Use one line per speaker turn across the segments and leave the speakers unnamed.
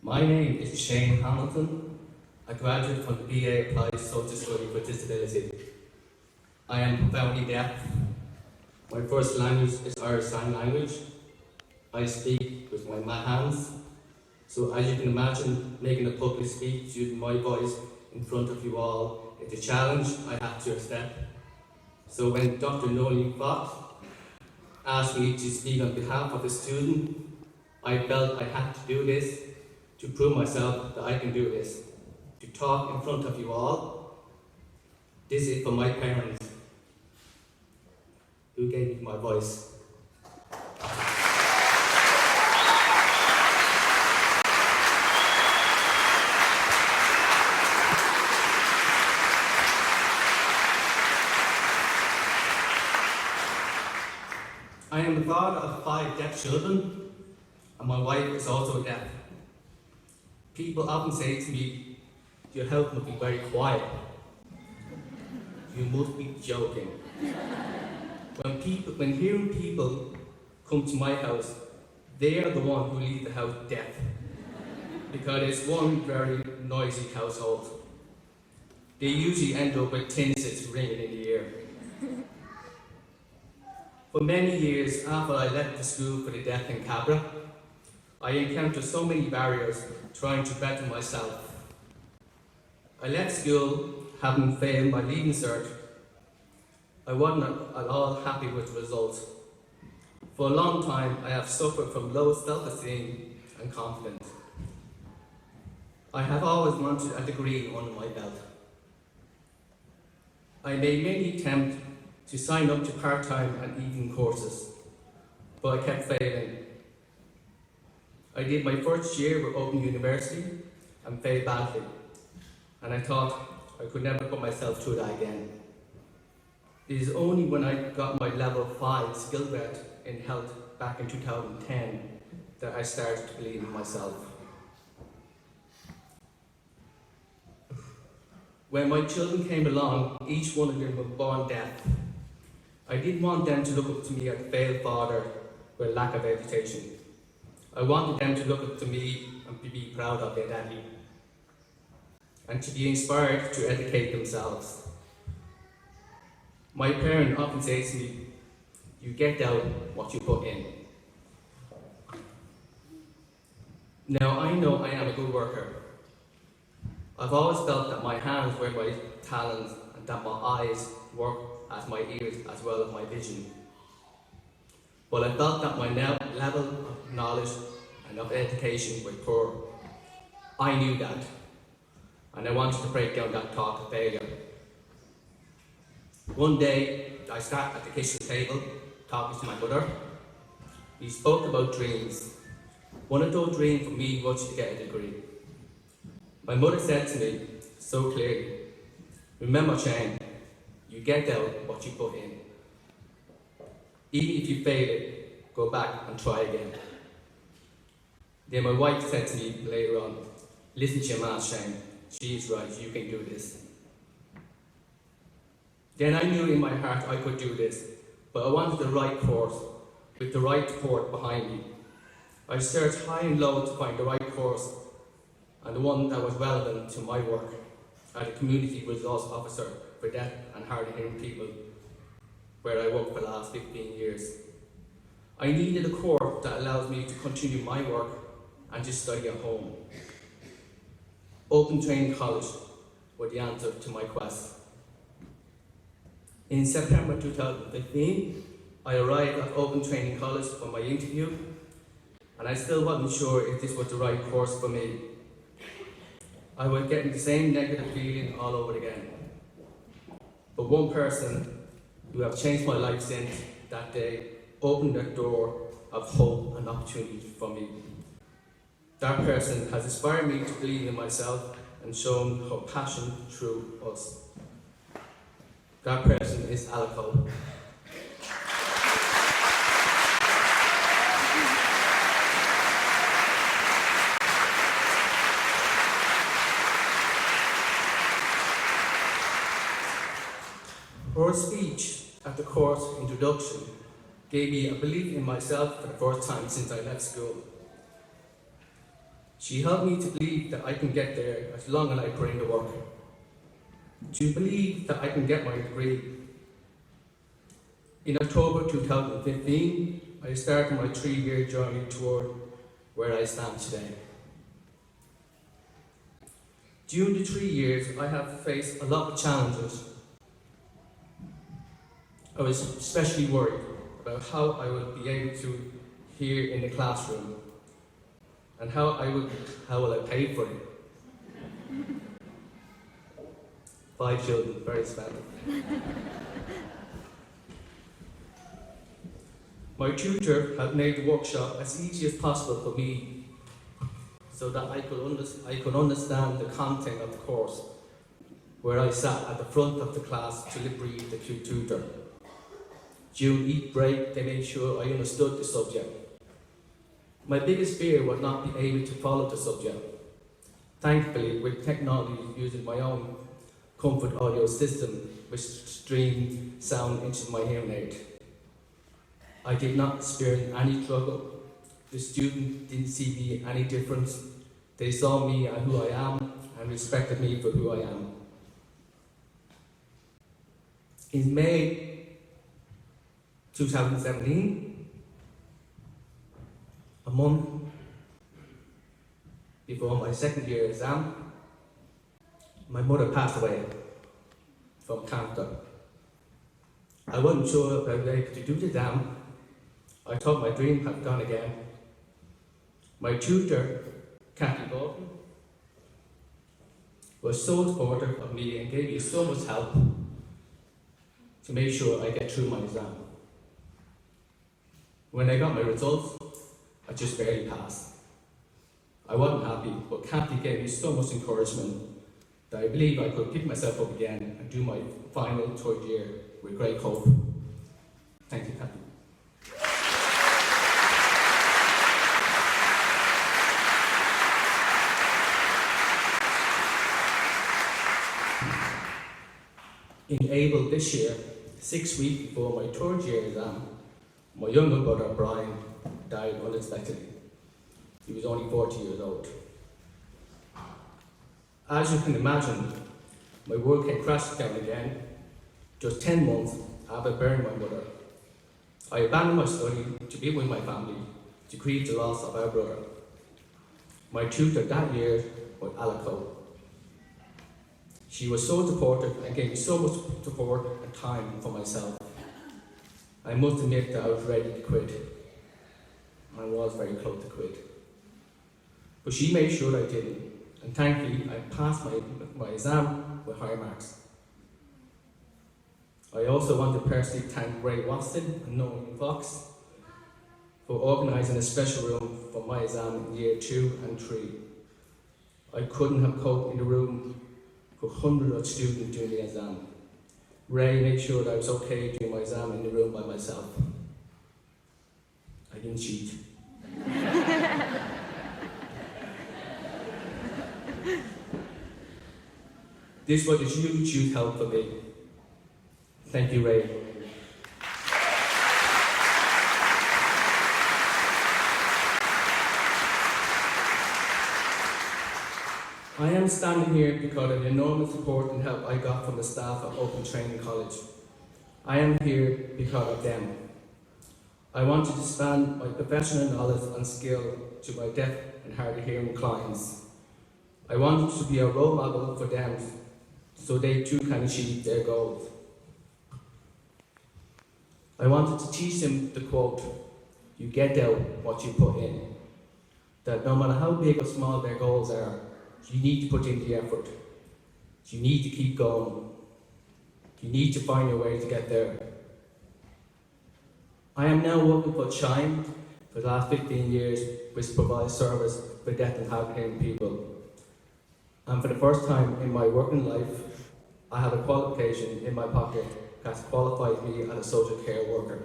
My name is Shane Hamilton, a graduate from the BA Applied Social Study for Disability. I am profoundly deaf. My first language is Irish Sign Language. I speak with my hands, so as you can imagine, making a public speech using my voice in front of you all is a challenge I have to accept. So when Dr. Nolan Fox asked me to speak on behalf of a student, I felt I had to do this to prove myself that I can do this, to talk in front of you all. This is for my parents who gave me my voice. I am the father of 5 deaf children, and my wife is also deaf. People often say to me, "Your health must be very quiet." You must be joking. When hearing people come to my house, they are the one who leave the house deaf, because it's one very noisy household. They usually end up with tinnitus ringing in the ear. For many years after I left the school for the deaf in Cabra, I encountered so many barriers trying to better myself. I left school having failed my leaving cert. I wasn't at all happy with the results. For a long time, I have suffered from low self-esteem and confidence. I have always wanted a degree under my belt. I made many attempts to sign up to part-time and evening courses, but I kept failing. I did my first year with Open University and failed badly, and I thought I could never put myself through that again. It is only when I got my level 5 skill grade in health back in 2010 that I started to believe in myself. When my children came along, each one of them was born deaf. I didn't want them to look up to me as a failed father with lack of education. I wanted them to look up to me and to be proud of their daddy, and to be inspired to educate themselves. My parent often says to me, "You get out what you put in." Now I know I am a good worker. I've always felt that my hands were my talents and that my eyes work as my ears as well as my vision. But I felt that my level of knowledge and of education was poor. I knew that, and I wanted to break down that thought of failure. One day, I sat at the kitchen table talking to my mother. We spoke about dreams. One of those dreams for me was to get a degree. My mother said to me so clearly, "Remember, Shane, you get out what you put in. Even if you fail it, go back and try again." Then my wife said to me later on, "Listen to your man, Shane. She is right, you can do this." Then I knew in my heart I could do this, but I wanted the right course, with the right support behind me. I searched high and low to find the right course, and the one that was relevant to my work as a community resource officer for deaf and hard of hearing people, where I worked for the last 15 years. I needed a course that allows me to continue my work and just study at home. Open Training College was the answer to my quest. In September 2015, I arrived at Open Training College for my interview, and I still wasn't sure if this was the right course for me. I was getting the same negative feeling all over again. But one person who have changed my life since that day opened that door of hope and opportunity for me. That person has inspired me to believe in myself and shown her passion through us. That person is Alico. Her speech at the course introduction gave me a belief in myself for the first time since I left school. She helped me to believe that I can get there as long as I put in the work. To believe that I can get my degree. In October 2015, I started my 3-year journey toward where I stand today. During the 3 years, I have faced a lot of challenges. I was especially worried about how I would be able to hear in the classroom and how will I pay for it. 5 children, very expensive. My tutor had made the workshop as easy as possible for me so that I could understand the content of the course, where I sat at the front of the class to lip-read the tutor. During each break, they made sure I understood the subject. My biggest fear was not being able to follow the subject. Thankfully, with technology using my own comfort audio system, which streamed sound into my hearing aid, I did not experience any struggle. The students didn't see me any difference. They saw me and who I am and respected me for who I am. In May 2017, a month before my second year exam, my mother passed away from cancer. I wasn't sure if I would be able to do the exam. I thought my dream had gone again. My tutor, Kathy Bolton, was so supportive of me and gave me so much help to make sure I get through my exam. When I got my results, I just barely passed. I wasn't happy, but Kathy gave me so much encouragement that I believe I could pick myself up again and do my final 3rd year with great hope. Thank you, Kathy. In April this year, 6 weeks before my 3rd year exam, my younger brother Brian died unexpectedly. He was only 40 years old. As you can imagine, my world came crashing down again. Just 10 months after burying my mother, I abandoned my study to be with my family to grieve the loss of our brother. My tutor that year was Alico. She was so supportive and gave me so much support and time for myself. I must admit that I was ready to quit. I was very close to quit. But she made sure I didn't, and thankfully I passed my exam with high marks. I also want to personally thank Ray Watson and Nolan Fox for organising a special room for my exam in year 2 and 3. I couldn't have coped in the room for hundreds of students during the exam. Ray made sure that I was okay doing my exam in the room by myself. I didn't cheat. This was a huge help for me. Thank you, Ray. I am standing here because of the enormous support and help I got from the staff at Open Training College. I am here because of them. I wanted to expand my professional knowledge and skill to my deaf and hard of hearing clients. I wanted to be a role model for them so they too can achieve their goals. I wanted to teach them the quote, "You get out what you put in." That no matter how big or small their goals are, you need to put in the effort. You need to keep going. You need to find your way to get there. I am now working for Chime for the last 15 years, which provides service for deaf and hard of hearing people. And for the first time in my working life, I have a qualification in my pocket that qualifies me as a social care worker.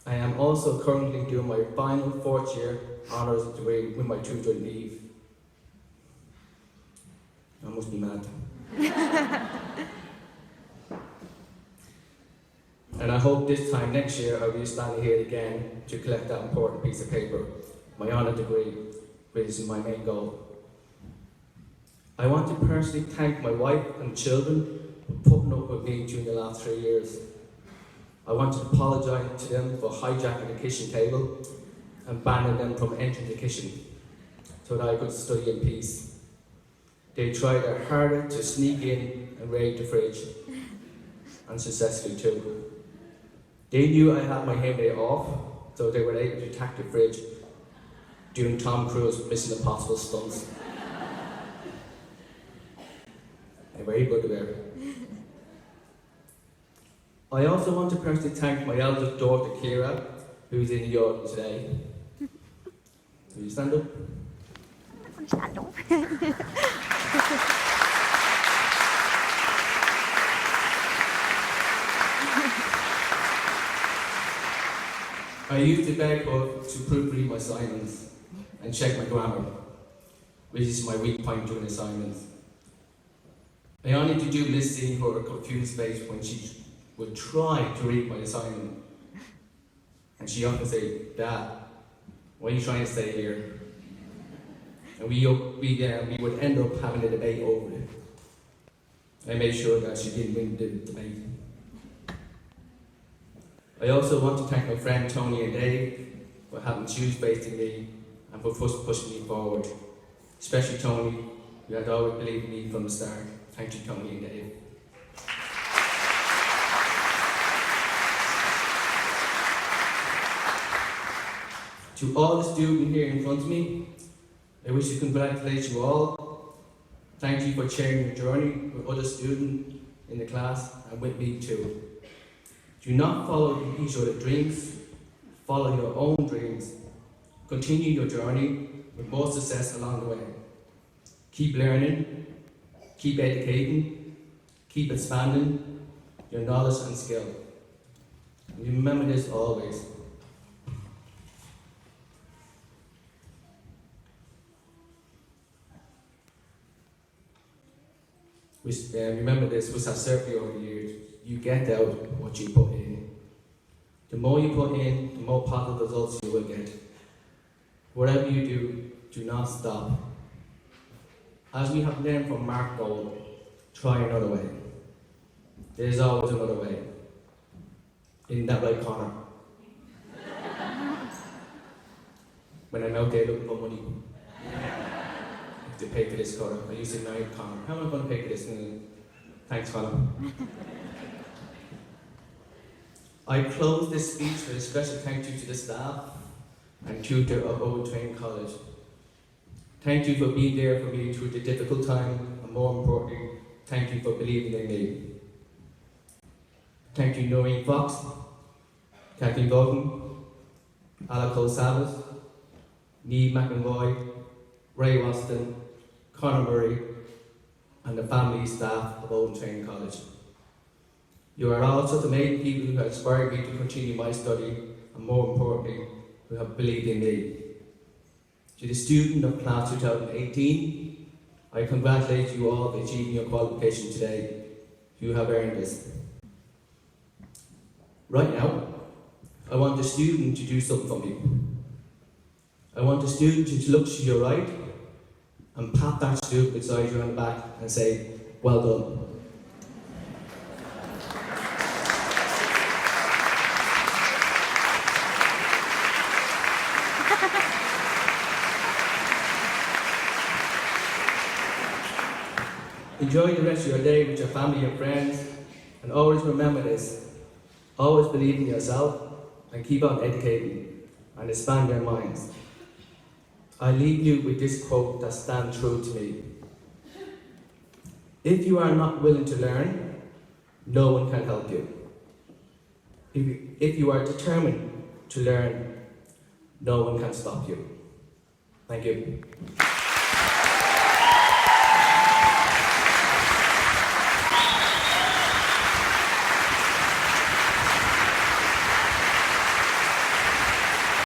I am also currently doing my final 4th year honours degree with my tutor Neve. I must be mad. And I hope this time next year I'll be standing here again to collect that important piece of paper. my honour degree, which is my main goal. I want to personally thank my wife and children for putting up with me during the last 3 years. I want to apologise to them for hijacking the kitchen table and banning them from entering the kitchen so that I could study in peace. They tried their hardest to sneak in and raid the fridge, and successfully too. They knew I had my heyday off, so they were able to attack the fridge, doing Tom Cruise Mission Impossible stunts. They're very good there. I also want to personally thank my eldest daughter Kira, who's in the audience today. Will you stand up?
Stand up.
I used to beg her to proofread my assignments and check my grammar, which is my weak point during assignments. I only to do listening for a confused face when she would try to read my assignment. And she often say, "Dad, why are you trying to stay here?" And we would end up having a debate over it. I made sure that she didn't win the debate. I also want to thank my friend Tony and Dave for having shoes based in me and for pushing me forward. Especially Tony, who had always believed in me from the start. Thank you, Tony and Dave. To all the students here in front of me, I wish to congratulate you all. Thank you for sharing your journey with other students in the class and with me too. Do not follow each other's dreams, follow your own dreams. Continue your journey with more success along the way. Keep learning, keep educating, keep expanding your knowledge and skill. And remember this always. Remember this, which I've served you over the years. You get out what you put in. The more you put in, the more positive results you will get. Whatever you do, do not stop. As we have learned from Mark Gold, try another way. There is always another way. In that right corner. When I'm out there looking for money. To pay for this, Connor. I used to know Connor. How am I going to pay for this? Thanks, Connor. I close this speech with a special thank you to the staff and tutor of Owen Training College. Thank you for being there for me through the difficult time, and more importantly, thank you for believing in me. Thank you, Noreen Fox, Kathleen Bowden, Alako Savas, Niamh McEnroy, Ray Waston, Conor Murray, and the family staff of Owen Training College. You are all such amazing people who have inspired me to continue my study, and more importantly, who have believed in me. To the student of class 2018, I congratulate you all for achieving your qualification today. You have earned this. Right now, I want the student to do something for me. I want the student to look to your right and pat that student beside you on the back and say, "Well done." Enjoy the rest of your day with your family and friends, and always remember this. Always believe in yourself and keep on educating and expand your minds. I leave you with this quote that stands true to me. If you are not willing to learn, no one can help you. If you are determined to learn, no one can stop you. Thank you.